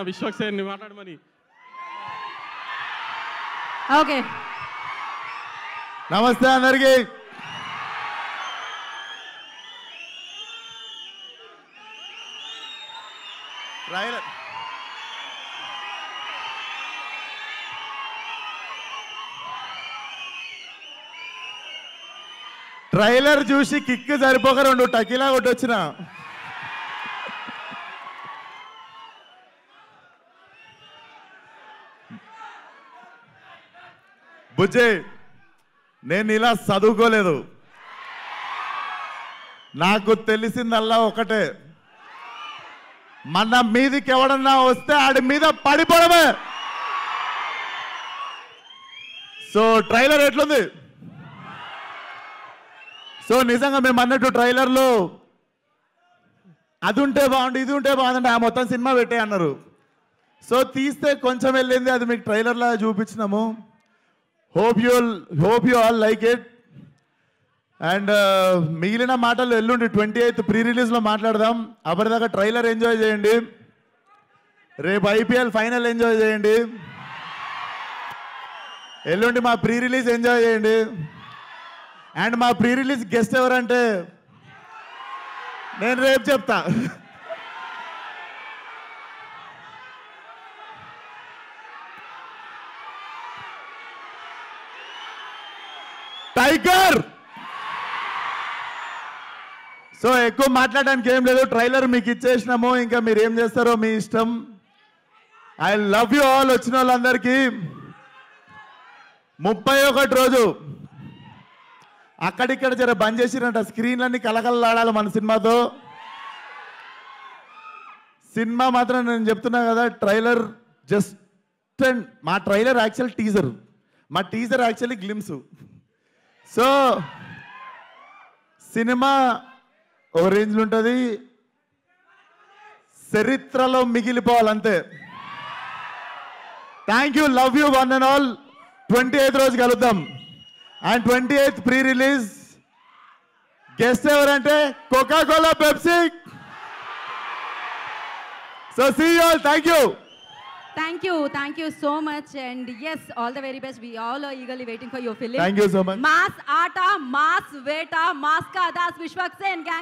విశ్వక్సేన్ని మాట్లాడమని. ఓకే, నమస్తే అందరికి. ట్రైలర్ చూసి కిక్ సరిపోక 2 టకీలా కొట్టొచ్చిన. బుజ్జే, నేను ఇలా చదువుకోలేదు. నాకు తెలిసిందల్లా ఒకటే, మన మీదికి ఎవడన్నా వస్తే ఆడి మీద పడిపోవడమే. సో ట్రైలర్ ఎట్లుంది? సో నిజంగా మేము అన్నట్టు ట్రైలర్లో అది ఉంటే బాగుండు, ఇది ఉంటే బాగుందంటే ఆ మొత్తం సినిమా పెట్టే అన్నారు. సో తీస్తే కొంచెం వెళ్ళింది, అది మీకు ట్రైలర్లా చూపించినాము. Hope you all like it. And మిగిలిన మాటలు ఎల్లుండి 28th ప్రీ రిలీజ్లో మాట్లాడదాం. అప్పటిదాకా ట్రైలర్ ఎంజాయ్ చేయండి. రేపు IPL ఫైనల్ ఎంజాయ్ చేయండి. ఎల్లుండి మా ప్రీ రిలీజ్ ఎంజాయ్ చేయండి. అండ్ మా ప్రీ రిలీజ్ గెస్ట్ ఎవరంటే నేను రేపు చెప్తా. టైగర్. సో ఎక్కువ మాట్లాడడానికి ఏం లేదు, ట్రైలర్ మీకు ఇచ్చేసినాము, ఇంకా మీరు ఏం చేస్తారో మీ ఇష్టం. I love you all. వచ్చిన వాళ్ళందరికీ 31 రోజు అక్కడిక్కడ జర బంద్ చేసిరంట, స్క్రీన్లన్నీ కలకలలాడాలి మన సినిమాతో. సినిమా మాత్రం నేను చెప్తున్నా కదా, ట్రైలర్ జస్ట్ మా ట్రైలర్ యాక్చువల్ టీజర్, మా teaser actually glimpse. So cinema ఓ రేంజ్లో ఉంటుంది, చరిత్రలో మిగిలిపోవాలంతే. Thank you, love you one and all. 28th రోజు కలుద్దాం. And 28th pre release guest ఎవరంటే Coca Cola, Pepsi. So see you all. Thank you so much, and yes, all the very best. We all are eagerly waiting for your film. Thank you so much. Mass Aata, Mass Veta, Mass Ka Das Vishwaksen gang.